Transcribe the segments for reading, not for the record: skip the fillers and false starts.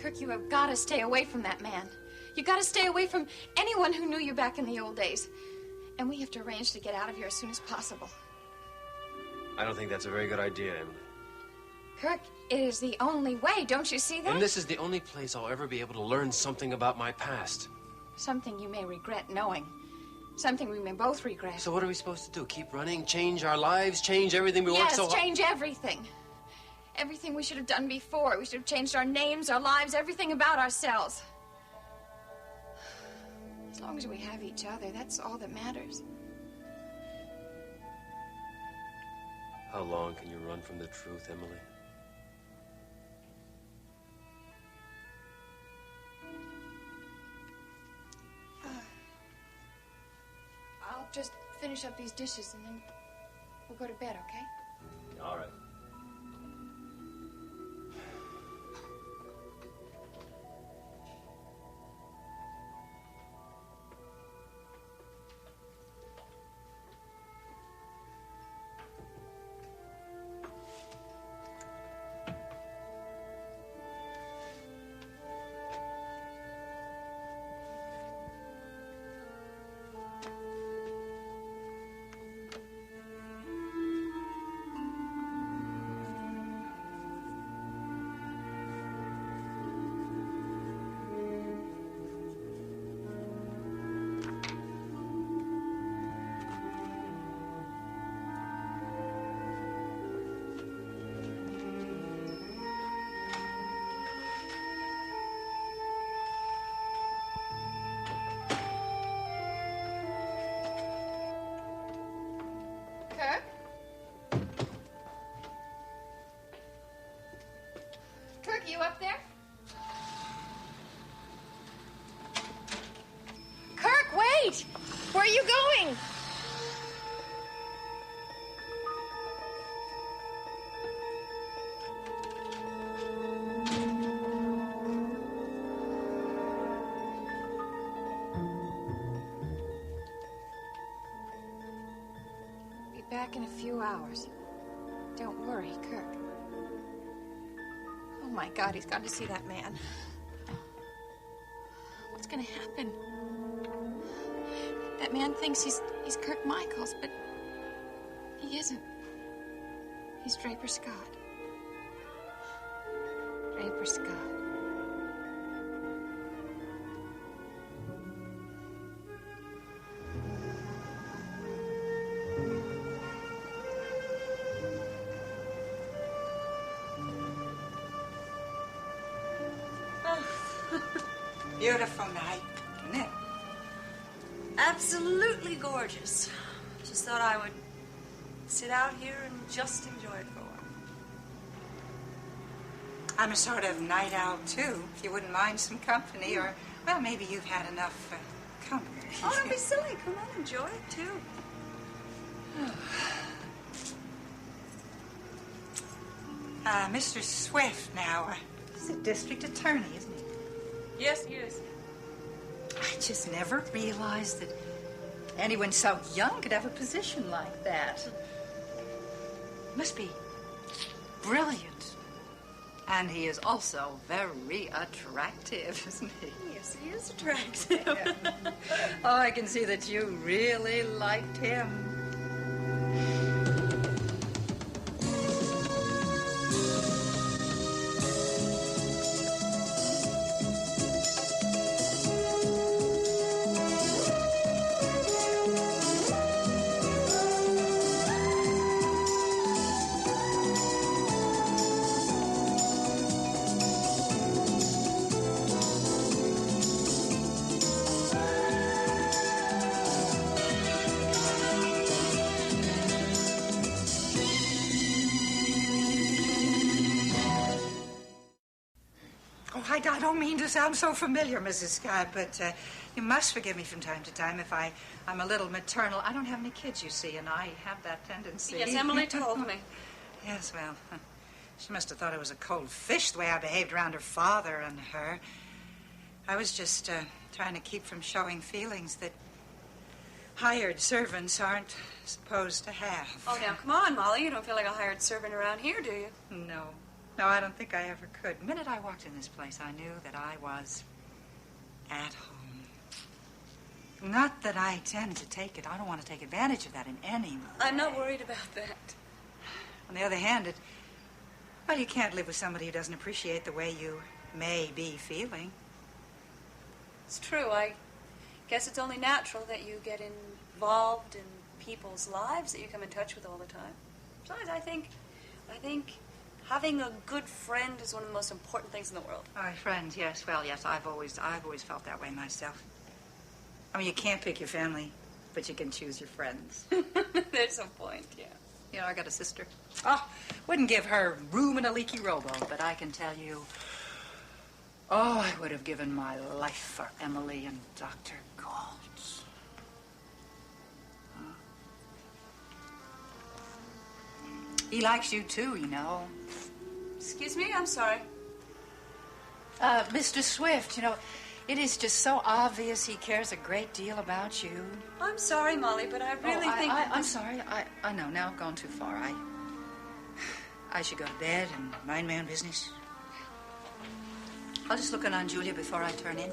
Kirk, you have got to stay away from that man. You got to stay away from anyone who knew you back in the old days. And we have to arrange to get out of here as soon as possible. I don't think that's a very good idea, Emily. Kirk, it is the only way. Don't you see that? And this is the only place I'll ever be able to learn something about my past. Something you may regret knowing. Something we may both regret. So what are we supposed to do? Keep running? Change our lives? Change everything we worked so hard? Yes, change everything. Everything we should have done before. We should have changed our names, our lives, everything about ourselves. As long as we have each other, that's all that matters. How long can you run from the truth, Emily? I'll just finish up these dishes and then we'll go to bed, okay? All right. Kirk? Kirk, you up there? Kirk, wait! Where are you going? Back in a few hours. Don't worry, Kirk. Oh, my God, he's got to see that man. What's going to happen? That man thinks he's Kirk Michaels, but he isn't. He's Draper Scott. Draper Scott. Beautiful night, isn't it? Absolutely gorgeous. Just thought I would sit out here and just enjoy it for a while. I'm a sort of night owl, too, if you wouldn't mind some company, or, well, maybe you've had enough company. Oh, don't be silly. Come on, enjoy it, too. Mr. Swift now, he's a district attorney, isn't he? Yes, he is. I just never realized that anyone so young could have a position like that. Must be brilliant. And he is also very attractive, isn't he? Yes, he is attractive. Oh, I can see that you really liked him. I don't mean to sound so familiar, Mrs. Scott, but you must forgive me from time to time if I'm a little maternal. I don't have any kids, you see, and I have that tendency. Yes, Emily told me. Yes, well, she must have thought I was a cold fish the way I behaved around her father and her. I was just trying to keep from showing feelings that hired servants aren't supposed to have. Oh, now, come on, Molly. You don't feel like a hired servant around here, do you? No. No, I don't think I ever could. The minute I walked in this place, I knew that I was at home. Not that I intend to take it. I don't want to take advantage of that in any way. I'm not worried about that. On the other hand, well, you can't live with somebody who doesn't appreciate the way you may be feeling. It's true. I guess it's only natural that you get involved in people's lives that you come in touch with all the time. Besides, I think having a good friend is one of the most important things in the world. Oh, friends, yes. Well, yes, I've always felt that way myself. I mean, you can't pick your family, but you can choose your friends. There's a point, yeah. You know, I got a sister. Oh, wouldn't give her room in a leaky rowboat, but I can tell you, oh, I would have given my life for Emily and Dr. Gault. Huh? He likes you, too, you know. Excuse me? I'm sorry. Mr. Swift, you know, it is just so obvious he cares a great deal about you. I'm sorry, Molly, but I really think... I'm sorry. I know. Now I've gone too far. I should go to bed and mind my own business. I'll just look in on Julia before I turn in.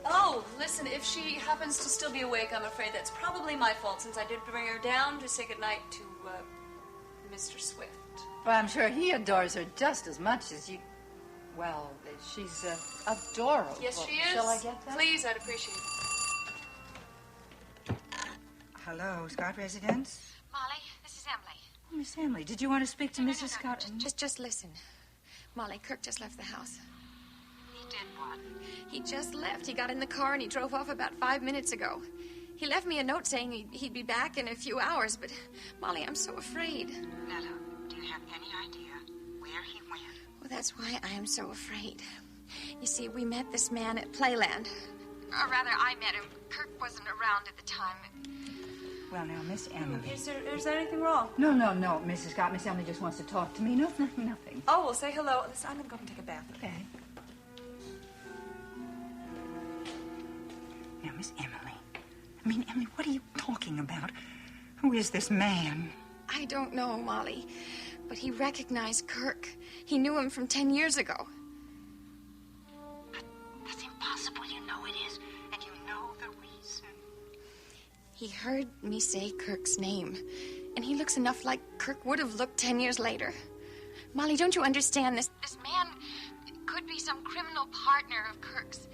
Oh, listen, if she happens to still be awake, I'm afraid that's probably my fault, since I did bring her down to say goodnight to, Mr. Swift. Well, I'm sure he adores her just as much as you... Well, she's adorable. Yes, she is. Shall I get that? Please, I'd appreciate it. Hello, Scott Residence? Molly, this is Emily. Oh, Miss Emily, did you want to speak to Mrs. Scott? Just listen. Molly, Kirk just left the house. He did what? He just left. He got in the car and he drove off about 5 minutes ago. He left me a note saying he'd be back in a few hours, but, Molly, I'm so afraid. Netta, do you have any idea where he went? Well, that's why I am so afraid. You see, we met this man at Playland. Or rather, I met him. Kirk wasn't around at the time. Well, now, Miss Emily. Is there anything wrong? No, Mrs. Scott. Miss Emily just wants to talk to me. No, nothing. Oh, well, say hello. Listen, I'm going to go and take a bath. Okay. Now, Miss Emily. I mean, Emily, what are you talking about? Who is this man? I don't know, Molly, but he recognized Kirk. He knew him from 10 years ago. But that's impossible. You know it is. And you know the reason. He heard me say Kirk's name, and he looks enough like Kirk would have looked 10 years later. Molly, don't you understand this? This man could be some criminal partner of Kirk's.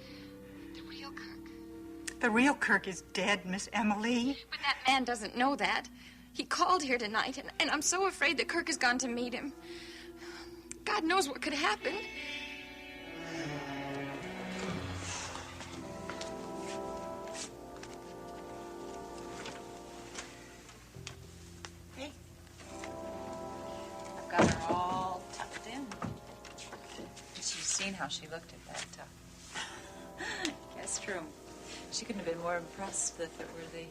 The real Kirk. The real Kirk is dead, Miss Emily. But that man doesn't know that. He called here tonight, and I'm so afraid that Kirk has gone to meet him. God knows what could happen. Hey. I've got her all tucked in. She's seen how she looked at that guest room. She couldn't have been more impressed if it were the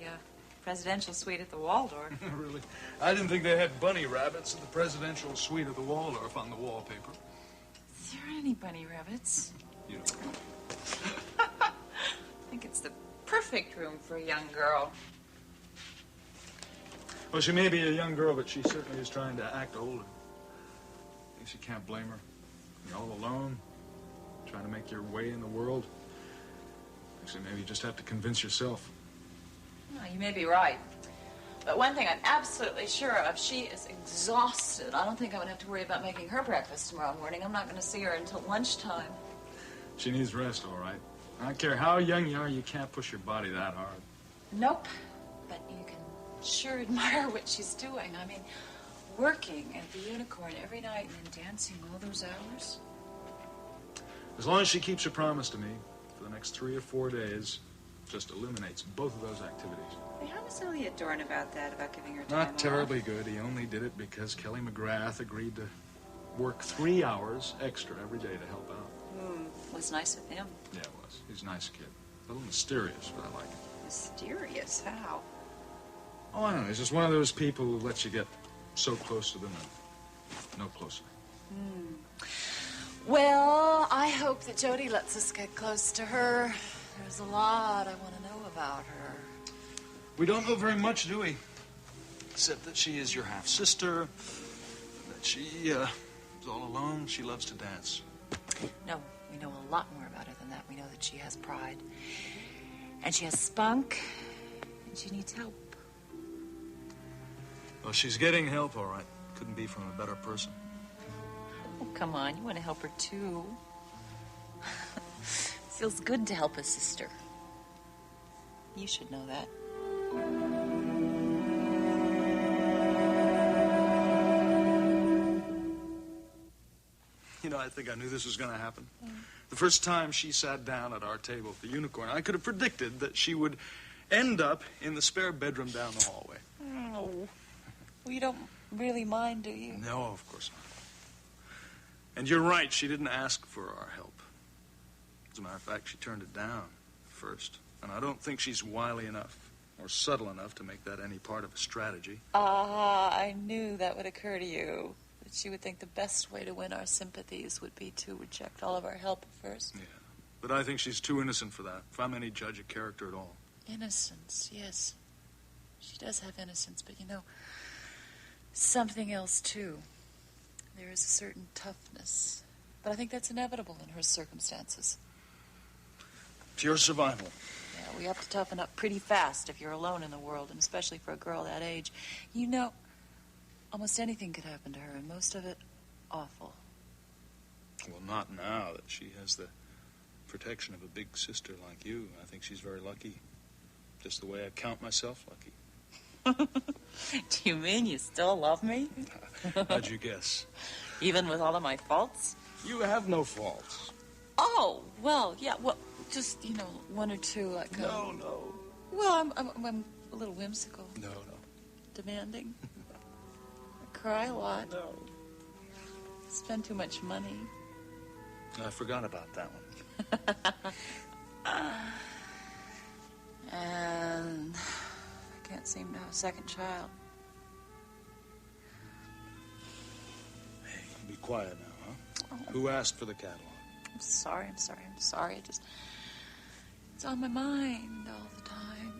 presidential suite at the Waldorf. Really? I didn't think they had bunny rabbits at the presidential suite of the Waldorf on the wallpaper. There aren't any bunny rabbits. You don't know. I think it's the perfect room for a young girl. Well, she may be a young girl, but she certainly is trying to act older. I guess you can't blame her. You're all alone, trying to make your way in the world. Actually, maybe you just have to convince yourself. No, you may be right. But one thing I'm absolutely sure of, she is exhausted. I don't think I'm going to have to worry about making her breakfast tomorrow morning. I'm not going to see her until lunchtime. She needs rest, all right. I don't care how young you are, you can't push your body that hard. Nope. But you can sure admire what she's doing. I mean, working at the Unicorn every night and then dancing all those hours. As long as she keeps her promise to me, for the next 3 or 4 days, just eliminates both of those activities. Hey, how was Elliot Dorn about that, about giving her time Not off? terribly good. He only did it because Kelly McGrath agreed to work 3 hours extra every day to help out. Was nice of him. Yeah, it was. He's a nice kid. A little mysterious, but I like him. Mysterious? How? Oh, I don't know. He's just one of those people who lets you get so close to them and no closer. Well, I hope that Jody lets us get close to her. There's a lot I want to know about her. We don't know very much, do we? Except that she is your half-sister, that she She's all alone. She loves to dance. No, we know a lot more about her than that. We know that she has pride. And she has spunk. And she needs help. Well, she's getting help, all right. Couldn't be from a better person. Oh, come on. You want to help her, too. Feels good to help a sister. You should know that. You know, I think I knew this was going to happen. The first time she sat down at our table at the Unicorn, I could have predicted that she would end up in the spare bedroom down the hallway. Oh. Well, you don't really mind, do you? No, of course not. And you're right, she didn't ask for our help. As a matter of fact, she turned it down first. And I don't think she's wily enough or subtle enough to make that any part of a strategy. I knew that would occur to you. That she would think the best way to win our sympathies would be to reject all of our help at first. Yeah, but I think she's too innocent for that, if I'm any judge of character at all. Innocence, yes. She does have innocence, but you know, something else, too. There is a certain toughness. But I think that's inevitable in her circumstances. Pure survival. Yeah, we have to toughen up pretty fast if you're alone in the world, and especially for a girl that age. You know, almost anything could happen to her, and most of it awful. Well, not now that she has the protection of a big sister like you. I think she's very lucky. Just the way I count myself lucky. Do you mean you still love me? How'd you guess? Even with all of my faults? You have no faults. Oh, well, yeah, well, just, you know, one or two, like... No. Well, I'm a little whimsical. No. Demanding. I cry a lot. No. Spend too much money. I forgot about that one. And I can't seem to have a second child. Hey, be quiet now, huh? Oh. Who asked for the catalog? I'm sorry. I just... It's on my mind all the time.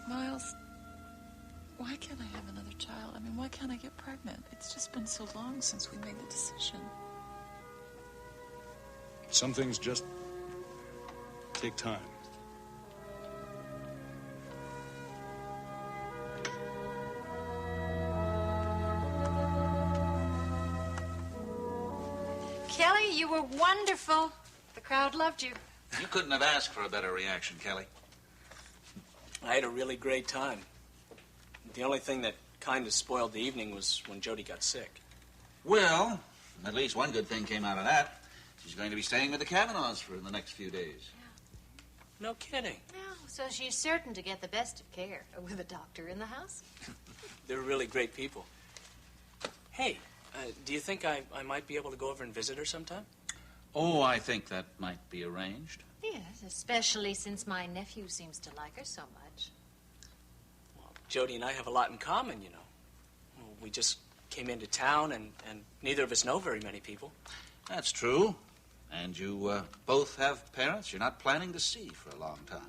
Miles, why can't I have another child? I mean, why can't I get pregnant? It's just been so long since we made the decision. Some things just take time. Kelly, you were wonderful. The crowd loved you. You couldn't have asked for a better reaction, Kelly. I had a really great time. The only thing that kind of spoiled the evening was when Jody got sick. Well, at least one good thing came out of that. She's going to be staying with the Kavanaughs for the next few days. No kidding. No, so she's certain to get the best of care with a doctor in the house. They're really great people. Hey, do you think I might be able to go over and visit her sometime? Oh, I think that might be arranged. Yes, especially since my nephew seems to like her so much. Well, Jody and I have a lot in common, you know. We just came into town, and neither of us know very many people. That's true. And you both have parents you're not planning to see for a long time.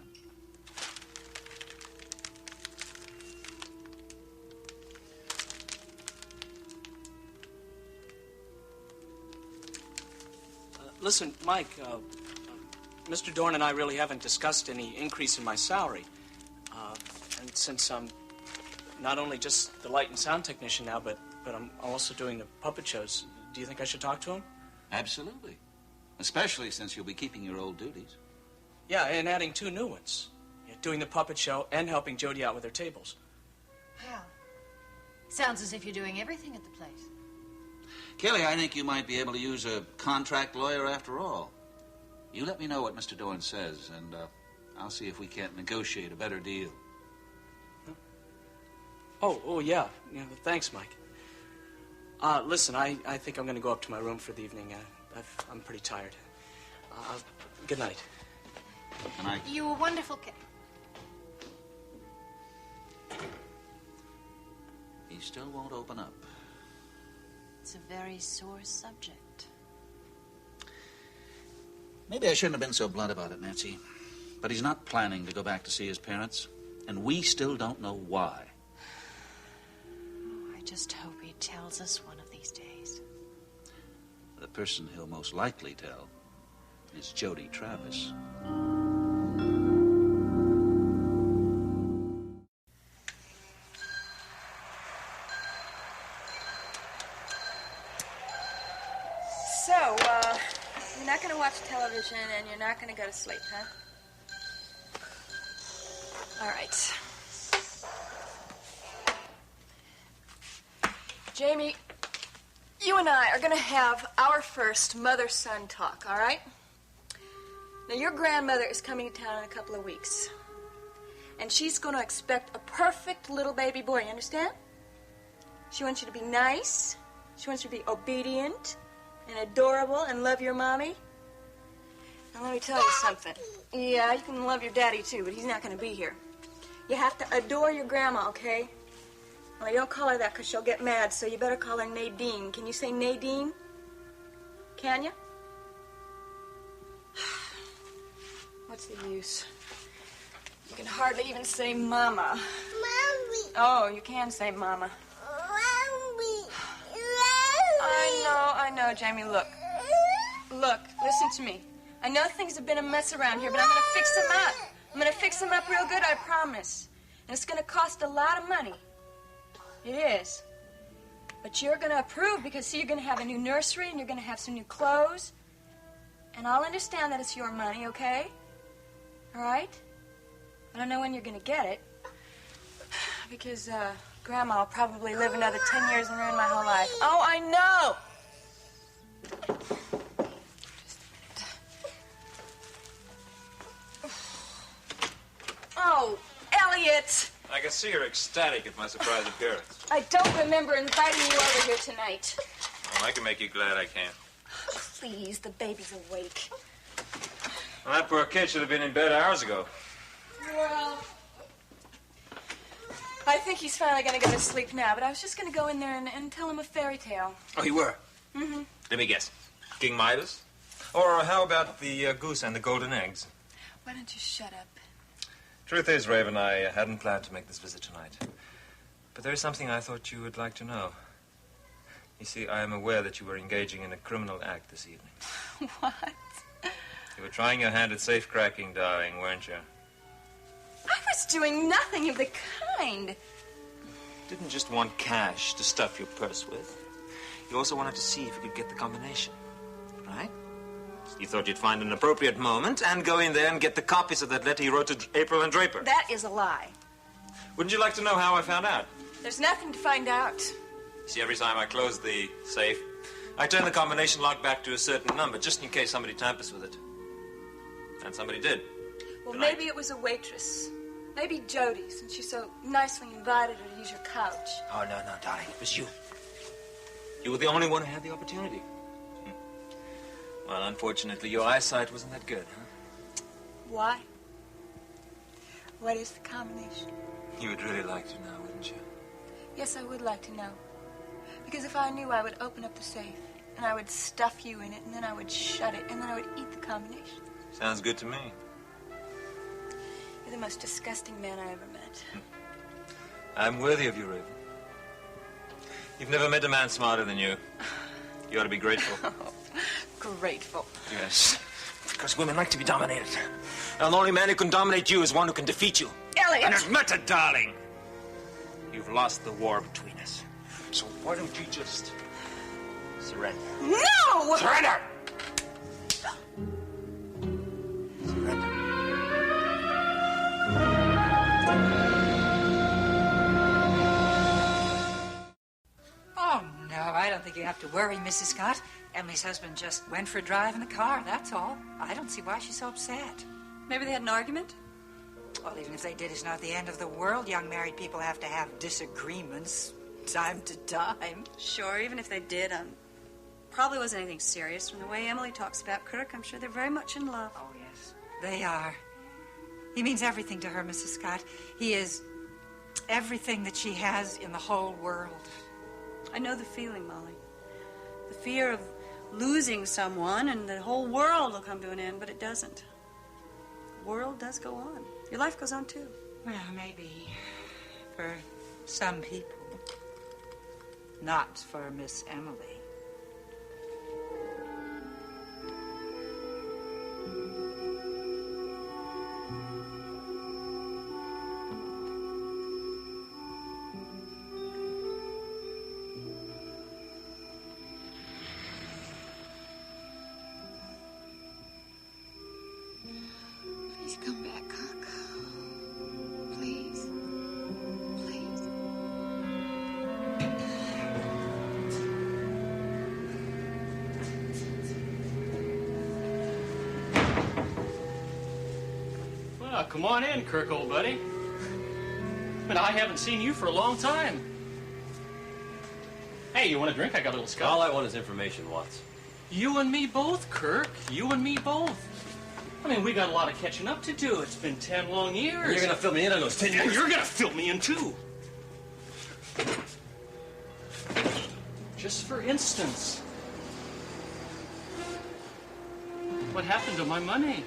Listen, Mike, Mr. Dorn and I really haven't discussed any increase in my salary. And since I'm not only just the light and sound technician now, but I'm also doing the puppet shows, do you think I should talk to him? Absolutely. Especially since you'll be keeping your old duties. Yeah, and adding 2 new ones. Yeah, doing the puppet show and helping Jody out with her tables. Wow. Sounds as if you're doing everything at the place. Kelly, I think you might be able to use a contract lawyer after all. You let me know what Mr. Dorn says, and I'll see if we can't negotiate a better deal. Oh, yeah. Thanks, Mike. Listen, I think I'm going to go up to my room for the evening. I'm pretty tired. Good night. Good night. You were wonderful, He still won't open up. It's a very sore subject. Maybe I shouldn't have been so blunt about it, Nancy. But he's not planning to go back to see his parents, and we still don't know why. Oh, I just hope he tells us one of these days. The person he'll most likely tell is Jody Travis. So, you're not going to watch television and you're not going to go to sleep, huh? All right. Jamie, you and I are going to have our first mother-son talk, all right? Now, your grandmother is coming to town in a couple of weeks. And she's going to expect a perfect little baby boy, you understand? She wants you to be nice. She wants you to be obedient and adorable and love your mommy. Now, let me tell you something. Yeah, you can love your daddy, too, but he's not going to be here. You have to adore your grandma, okay? Well, you don't call her that because she'll get mad, so you better call her Nadine. Can you say Nadine? Can you? What's the use? You can hardly even say Mama. Mommy. Oh, you can say Mama. Mommy. I know, Jamie. Look, listen to me. I know things have been a mess around here, but I'm going to fix them up. I'm going to fix them up real good, I promise. And it's going to cost a lot of money. It is. But you're going to approve because, see, you're going to have a new nursery and you're going to have some new clothes. And I'll understand that it's your money, okay? All right? I don't know when you're going to get it. Because, Grandma will probably live another 10 years and ruin my whole life. Oh, I know! Just a minute. Oh, Elliot! I can see you're ecstatic at my surprise appearance. I don't remember inviting you over here tonight. Well, I can make you glad I can. Please, the baby's awake. Well, that poor kid should have been in bed hours ago. Well, I think he's finally going to go to sleep now, but I was just going to go in there and tell him a fairy tale. Oh, you were? Mm-hmm. Let me guess. King Midas? Or how about the goose and the golden eggs? Why don't you shut up? Truth is, Raven, I hadn't planned to make this visit tonight. But there is something I thought you would like to know. You see, I am aware that you were engaging in a criminal act this evening. What? You were trying your hand at safe-cracking, darling, weren't you? I was doing nothing of the kind. Didn't just want cash to stuff your purse with. You also wanted to see if you could get the combination, right? You thought you'd find an appropriate moment and go in there and get the copies of that letter you wrote to April and Draper. That is a lie. Wouldn't you like to know how I found out? There's nothing to find out. See, every time I close the safe, I turn the combination lock back to a certain number, just in case somebody tampers with it. And somebody did. Well, tonight. maybe it was a waitress. Maybe Jody, since you so nicely invited her to use your couch. Oh, no, darling. It was you. You were the only one who had the opportunity. Well, unfortunately, your eyesight wasn't that good, huh? Why? What is the combination? You would really like to know, wouldn't you? Yes, I would like to know. Because if I knew, I would open up the safe, and I would stuff you in it, and then I would shut it, and then I would eat the combination. Sounds good to me. You're the most disgusting man I ever met. I'm worthy of you, Raven. You've never met a man smarter than you. You ought to be grateful. Grateful. Yes, because women like to be dominated. And the only man who can dominate you is one who can defeat you. Elliot! And admit it, darling. You've lost the war between us. So why don't you just surrender? No! Surrender! Surrender. Oh, no, I don't think you have to worry, Mrs. Scott. Emily's husband just went for a drive in the car, that's all. I don't see why she's so upset. Maybe they had an argument? Well, even if they did, it's not the end of the world. Young married people have to have disagreements time to time. Sure, even if they did, probably wasn't anything serious. From the way Emily talks about Kirk, I'm sure they're very much in love. Oh, yes, they are. He means everything to her, Mrs. Scott. He is everything that she has in the whole world. I know the feeling, Molly. The fear of losing someone and the whole world will come to an end, but it doesn't. The world does go on. Your life goes on, too. Well, maybe for some people. not for Miss Emily. Please come back, Kirk. Please. Please. Well, come on in, Kirk, old buddy. But I haven't seen you for a long time. Hey, you want a drink? I got a little scotch. All I want is information, Watts. You and me both, Kirk. You and me both. I mean, we got a lot of catching up to do. It's been 10 long years. You're gonna fill me in on those 10 years? And you're gonna fill me in, too. Just for instance, what happened to my money?